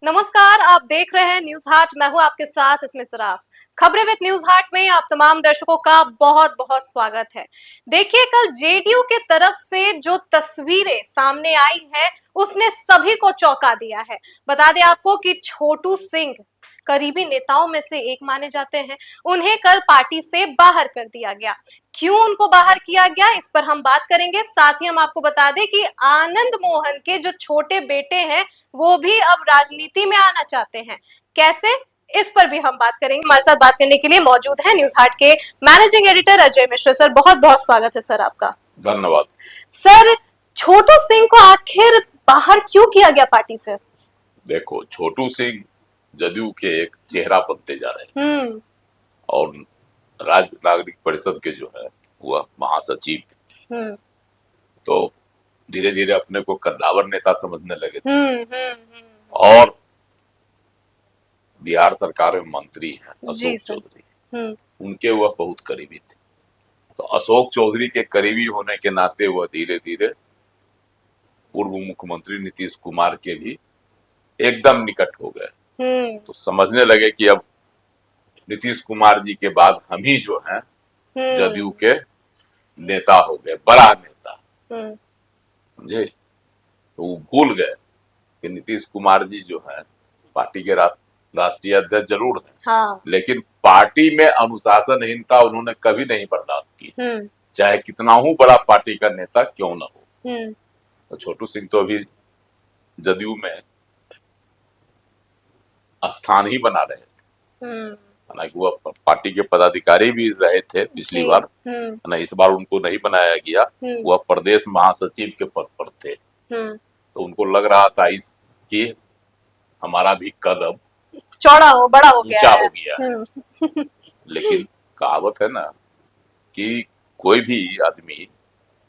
नमस्कार, आप देख रहे हैं न्यूज हाट। मैं हूं आपके साथ इसमें सराफ। खबरें विद न्यूज हाट में आप तमाम दर्शकों का बहुत बहुत स्वागत है। देखिए, कल जेडीयू के तरफ से जो तस्वीरें सामने आई है उसने सभी को चौंका दिया है। बता दें आपको कि छोटू सिंह करीबी नेताओं में से एक माने जाते हैं। उन्हें कल पार्टी से बाहर कर दिया गया। क्यों उनको बाहर किया गया, इस पर हम बात करेंगे। साथ ही हम आपको बता दें कि आनंद मोहन के जो छोटे बेटे हैं वो भी अब राजनीति में आना चाहते हैं। कैसे, इस पर भी हम बात करेंगे। हमारे साथ बात करने के लिए मौजूद है न्यूज हाट के managing editor Ajay Mishra. Sir, बहुत बहुत स्वागत है सर आपका। धन्यवाद। सर, छोटू सिंह को आखिर बाहर क्यों किया गया पार्टी से? देखो, छोटू सिंह जदयू के एक चेहरा बनते जा रहे हैं और राज्य नागरिक परिषद के जो है वह महासचिव, तो धीरे धीरे अपने को कद्दावर नेता समझने लगे थे। और बिहार सरकार में मंत्री हैं अशोक चौधरी, उनके वह बहुत करीबी थे। तो अशोक चौधरी के करीबी होने के नाते वह धीरे धीरे पूर्व मुख्यमंत्री नीतीश कुमार के भी एकदम निकट हो गए। तो समझने लगे कि अब नीतीश कुमार जी के बाद हम ही जो हैं जदयू के नेता हो गए, बड़ा नेता, समझे। तो वो भूल गए कि नीतीश कुमार जी जो है पार्टी के राष्ट्रीय अध्यक्ष जरूर हैं, हाँ। लेकिन पार्टी में अनुशासनहीनता उन्होंने कभी नहीं बर्दाश्त की, चाहे कितना ही बड़ा पार्टी का नेता क्यों ना हो। तो छोटू सिंह तो अभी जदयू में स्थान ही बना रहे थे। हालांकि वह पार्टी के पदाधिकारी भी रहे थे पिछली बार, ना इस बार उनको नहीं बनाया गया। वह प्रदेश महासचिव के पद पर थे। तो उनको लग रहा था कि हमारा भी कद अब चौड़ा हो, बड़ा हो गया है। लेकिन कहावत है ना कि कोई भी आदमी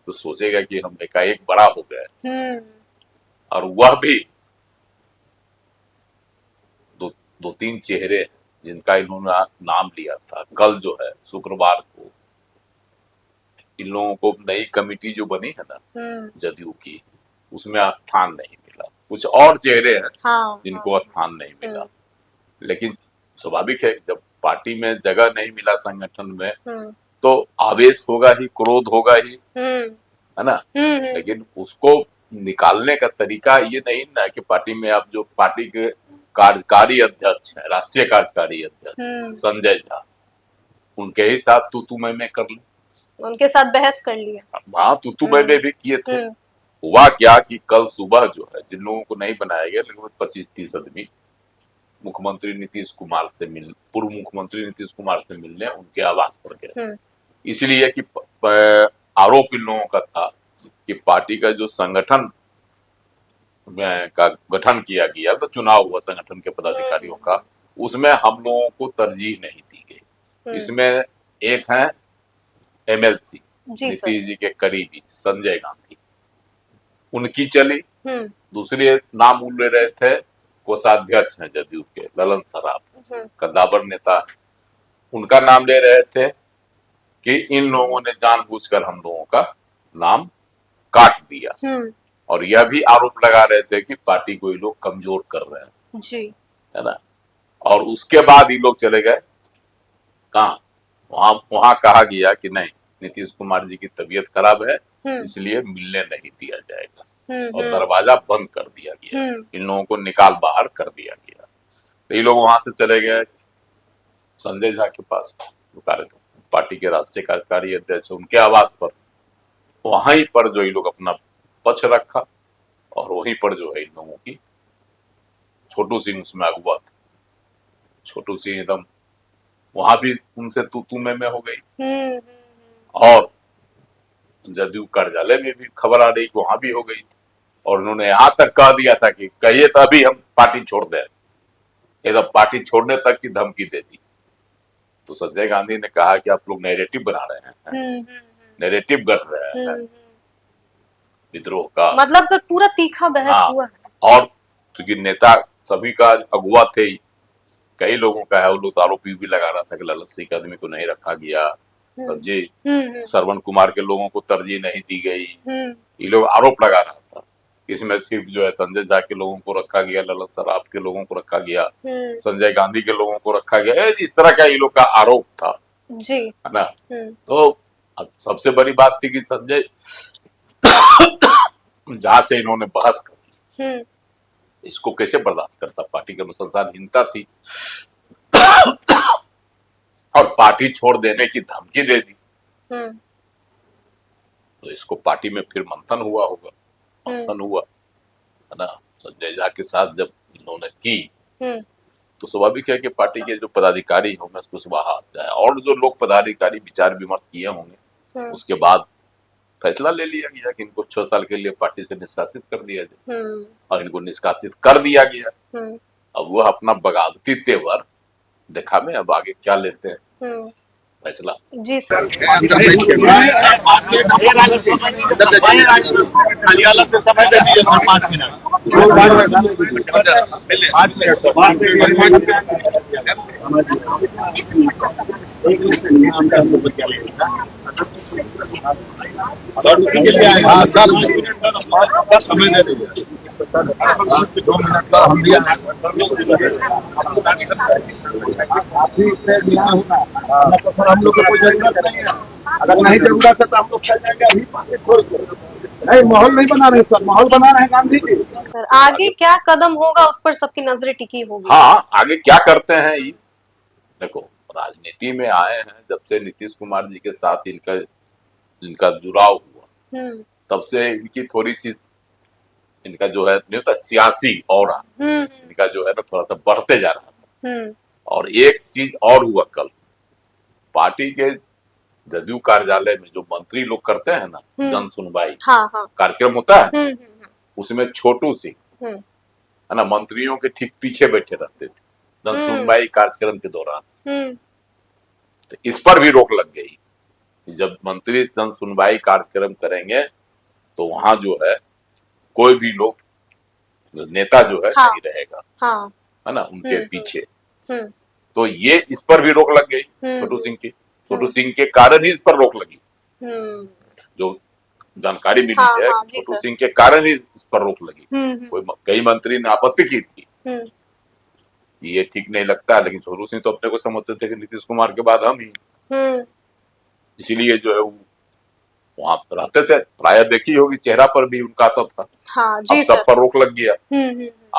तो सोचेगा कि हम एकाएक बड़ा हो गए, और वह भी दो तीन चेहरे जिनका इन्होंने नाम लिया था। कल जो है शुक्रवार को इन लोगों को नई कमेटी जो बनी है ना जदयू की, उसमें स्थान नहीं मिला। कुछ और चेहरे हैं, हाँ, जिनको स्थान नहीं मिला। लेकिन स्वाभाविक है, जब पार्टी में जगह नहीं मिला संगठन में तो आवेश होगा ही, क्रोध होगा ही, है ना। लेकिन उसको निकालने का तरीका ये नहीं ना कि पार्टी में आप जो पार्टी के कार्यकारी अध्यक्ष है, राष्ट्रीय कार्यकारी अध्यक्ष संजय झा, उनके ही साथ तू मैं कर ली, उनके साथ बहस कर लिया। हाँ, तू मैं भी किए थे। हुआ क्या कि कल सुबह जो है जिन लोगों को नहीं बनाया गया, लगभग 25-30 आदमी मुख्यमंत्री नीतीश कुमार से पूर्व मुख्यमंत्री नीतीश कुमार से मिलने उनके आवास पर गए। इसलिए कि आरोप इन लोगों का था कि पार्टी का जो संगठन का गठन किया गया, तो चुनाव हुआ संगठन के पदाधिकारियों का, उसमें हम लोगों को तरजीह नहीं दी गई। इसमें एक है एमएलसी नीतीश जी के करीबी संजय गांधी, उनकी चली। दूसरे नाम ले रहे थे कोषाध्यक्ष हैं जदयू के ललन सराफ, कद्दावर नेता, उनका नाम ले रहे थे कि इन लोगों ने जानबूझकर हम लोगों का नाम काट दिया। और यह भी आरोप लगा रहे थे कि पार्टी को ये लोग कमजोर कर रहे हैं, जी, है ना। और उसके बाद ये लोग चले गए कहाँ, वहां कहा गया कि नहीं, नीतीश कुमार जी की तबीयत खराब है, इसलिए मिलने नहीं दिया जाएगा, और दरवाजा बंद कर दिया गया। इन लोगों को निकाल बाहर कर दिया गया। तो ये लोग वहां से चले गए संजय झा के पास, पार्टी के राष्ट्रीय कार्यकारी अध्यक्ष, उनके आवास पर। वहीं पर जो ये लोग अपना पक्ष रखा, और वहीं पर जो है इन लोगों की, छोटू सिंह उसमें अगुआ था। छोटू सिंह एकदम वहां भी उनसे तू मैं हो गई, और जदयू कार्यालय में भी खबर आ रही कि वहां भी हो गई थी। और उन्होंने यहाँ तक कह दिया था कि कहिए तो अभी हम पार्टी छोड़ दें, एकदम पार्टी छोड़ने तक की धमकी दे दी। तो संजय गांधी ने कहा कि आप लोग नैरेटिव बना रहे हैं, नैरेटिव कर रहे हैं विद्रोह का। मतलब सर पूरा तीखा बहस हुआ है। और चूंकि नेता सभी का अगुआ थे ही, कई लोगों का है, वो लोग आरोपी भी लगा रहा था कि ललित सिंह आदमी को नहीं रखा गया, जी, श्रवण कुमार के लोगों को तरजीह नहीं दी गई, ये लोग आरोप लगा रहा था। इसमें सिर्फ जो है संजय झा के लोगों को रखा गया, ललन सराफ के लोगों को रखा गया, संजय गांधी के लोगों को रखा गया, इस तरह का ये लोग का आरोप था, जी, है ना। तो अब सबसे बड़ी बात थी कि संजय झा से इन्होंने बहस कर, इसको कैसे बर्दाश्त करता, पार्टी के अनुशंसानहीनता थी और पार्टी छोड़ देने की धमकी दे दी। तो इसको पार्टी में फिर मंथन हुआ होगा, मंथन हुआ, है ना। संजय झा के साथ जब इन्होंने की तो स्वाभाविक है कि पार्टी के जो पदाधिकारी होंगे उसको सुबह हाथ जाए, और जो लोग पदाधिकारी विचार विमर्श किए होंगे उसके बाद फैसला ले लिया गया कि इनको 6 साल के लिए पार्टी से निष्कासित कर दिया जाए, और इनको निष्कासित कर दिया गया। अब वह अपना बगावती तेवर देखा में, अब आगे क्या लेते हैं फैसला। जी सर। हम लोग को कोई जरूरत नहीं है, अगर नहीं जरूरत है तो हम लोग चल जाएंगे अभी पार्टी छोड़ के। नहीं, माहौल नहीं बना रहे सर, माहौल बना रहे हैं गांधी जी। सर आगे क्या कदम होगा उस पर सबकी नजरें टिकी होगी। हाँ, आगे क्या करते हैं ये देखो, राजनीति में आए हैं जब से नीतीश कुमार जी के साथ इनका जुड़ाव हुआ, तब से इनकी थोड़ी सी, इनका जो है नहीं होता सियासी ऑरा, इनका जो है ना थोड़ा सा बढ़ते जा रहा था। और एक चीज और हुआ, कल पार्टी के जदयू कार्यालय में जो मंत्री लोग करते हैं ना जन सुनवाई कार्यक्रम होता है, उसमें छोटू सिंह है ना मंत्रियों के ठीक पीछे बैठे रहते थे जन सुनवाई कार्यक्रम के दौरान। तो इस पर भी रोक लग गई, जब मंत्री जन सुनवाई कार्यक्रम करेंगे तो वहां जो है कोई भी लोग नेता जो है नहीं रहेगा, है ना, उनके पीछे। तो ये इस पर भी रोक लग गई छोटू सिंह के कारण ही इस पर रोक लगी, जो जानकारी मिली है छोटू सिंह के कारण ही इस पर रोक लगी। कई मंत्री ने आपत्ति की थी, ये ठीक नहीं लगता, लेकिन छोटू सिंह तो अपने को समझते थे कि नीतीश कुमार के बाद हम ही, इसीलिए जो है वहां रहते थे। प्राय देखी होगी चेहरा पर भी उनका आता था। अब सब पर रोक लग गया।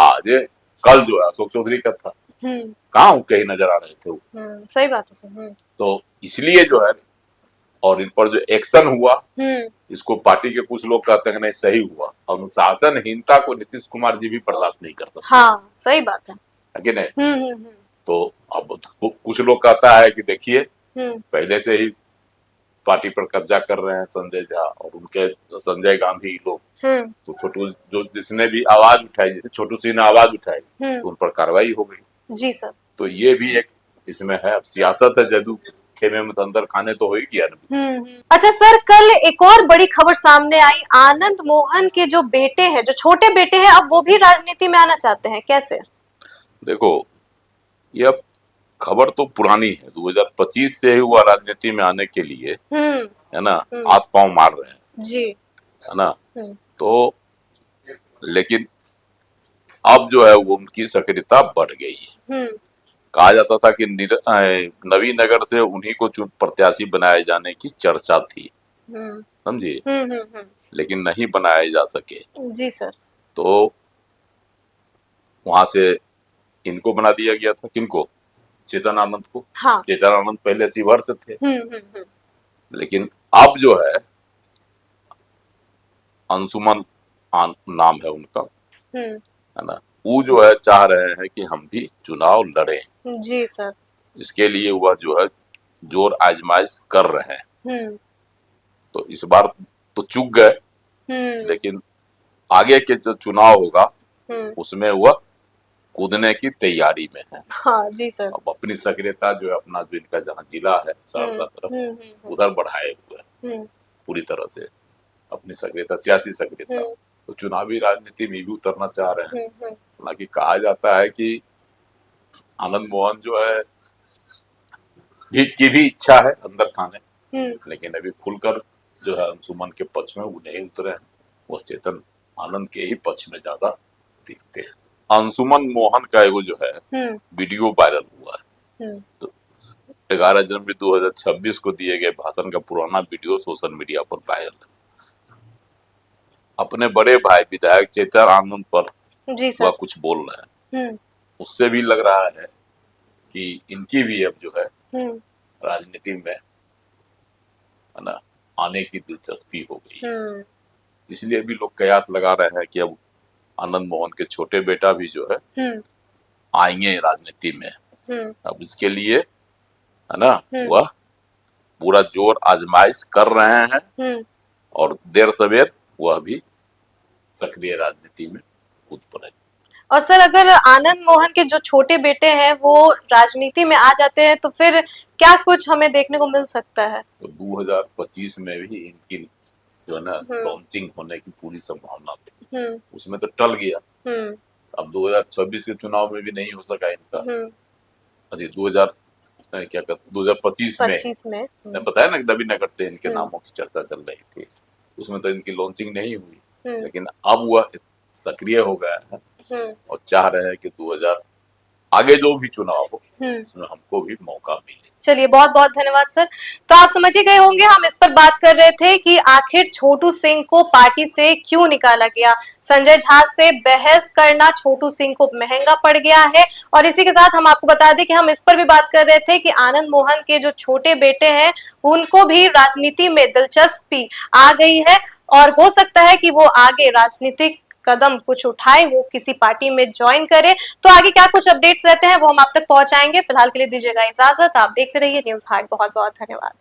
आज कल जो है अशोक चौधरी का था, कहाँ कहीं नजर आ रहे थे वो। सही बात है सर। तो इसलिए जो है, और इन पर जो एक्शन हुआ, इसको पार्टी के कुछ लोग कहते हैं नहीं सही हुआ, अनुशासनहीनता को नीतीश कुमार जी भी बर्दाश्त नहीं कर सकते। हाँ, सही बात है कि नहीं। तो अब कुछ लोग कहता है कि देखिए पहले से ही पार्टी पर कब्जा कर रहे हैं संजय झा और उनके संजय गांधी लोग, तो छोटू जो जिसने भी आवाज उठाई, जैसे छोटू सिंह ने आवाज उठाई तो उन पर कार्रवाई हो गई। जी सर। तो ये भी एक इसमें है, अब सियासत है, जदू खेमे में तो अंदर खाने तो हो ही गया ना। अच्छा सर, कल एक और बड़ी खबर सामने आई, आनंद मोहन के जो बेटे हैं, जो छोटे बेटे हैं, अब वो भी राजनीति में आना चाहते हैं, कैसे? देखो, ये खबर तो पुरानी है, 2025 से ही हुआ राजनीति में आने के लिए, है ना, हाथ पांव मार रहे हैं जी, है ना। तो लेकिन अब जो है वो उनकी सक्रियता बढ़ गई है। कहा जाता था कि नवीन नगर से उन्हीं को प्रत्याशी बनाए जाने की चर्चा थी, समझिए, लेकिन नहीं बनाए जा सके। जी सर। तो वहां से इनको बना दिया गया था, किनको? चेतन आनंद को। हाँ। चेतन आनंद पहले शिवहर से थे, लेकिन अब जो है अंशुमन नाम है उनका, है ना, वो जो है चाह रहे हैं कि हम भी चुनाव लड़ें। जी सर। इसके लिए वह जो है जोर आजमाइश कर रहे हैं। तो इस बार तो चूक गए, लेकिन आगे के जो चुनाव होगा उसमें वह कूदने की तैयारी में है। हाँ जी सर। अब अपनी सक्रियता जो है, अपना जो इनका जहाँ जिला है सहरसा तरफ, उधर बढ़ाए हुए पूरी तरह से अपनी सक्रियता, सियासी सक्रियता। तो चुनावी राजनीति में भी उतरना चाह रहे हैं। हालांकि कहा जाता है कि आनंद मोहन जो है की भी इच्छा है अंदर खाने, लेकिन अभी खुलकर जो है अंशुमन के पक्ष में वो नहीं उतरे हैं। वो चेतन आनंद के ही पक्ष में ज्यादा दिखते हैं। अंशुमन मोहन का एगो जो है वीडियो वायरल हुआ है, तो 11 जनवरी 2026 को दिए गए भाषण का पुराना वीडियो सोशल मीडिया पर वायरल है। अपने बड़े भाई विधायक चेतन आनंद पर जी वह सर। कुछ बोल रहे हैं, उससे भी लग रहा है कि इनकी भी अब जो है राजनीति में, है ना, आने की दिलचस्पी हो गई है। इसलिए भी लोग कयास लगा रहे हैं कि अब आनंद मोहन के छोटे बेटा भी जो है आएंगे राजनीति में। अब इसके लिए, है ना, वह पूरा जोर आजमाइश कर रहे हैं और देर सवेर वह भी सक्रिय राजनीति में कूद पड़े। और सर अगर आनंद मोहन के जो छोटे बेटे हैं वो राजनीति में आ जाते हैं तो फिर क्या कुछ हमें देखने को मिल सकता है? तो 2025 में भी इनकी जो है ना लॉन्चिंग होने की पूरी संभावना थी, उसमें तो टल गया। अब 2026 के चुनाव में भी नहीं हो सका इनका। अरे 2025 में बताया ना, नवीनगर से इनके नामों की चर्चा चल रही थी, उसमें तो इनकी लॉन्चिंग नहीं हुई, लेकिन अब वह सक्रिय हो गया है और चाह रहे हैं कि 2000 आगे जो भी चुनाव हो उसमें हमको भी मौका मिले। चलिए, बहुत बहुत धन्यवाद सर। तो आप समझ ही गए होंगे, हम इस पर बात कर रहे थे कि आखिर छोटू सिंह को पार्टी से क्यों निकाला गया। संजय झा से बहस करना छोटू सिंह को महंगा पड़ गया है। और इसी के साथ हम आपको बता दें कि हम इस पर भी बात कर रहे थे कि आनंद मोहन के जो छोटे बेटे हैं उनको भी राजनीति में दिलचस्पी आ गई है और हो सकता है कि वो आगे राजनीतिक कदम कुछ उठाए, वो किसी पार्टी में ज्वाइन करे। तो आगे क्या कुछ अपडेट्स रहते हैं वो हम आप तक पहुंचाएंगे। फिलहाल के लिए दीजिएगा इजाजत। आप देखते रहिए न्यूज़ हाट। बहुत बहुत धन्यवाद।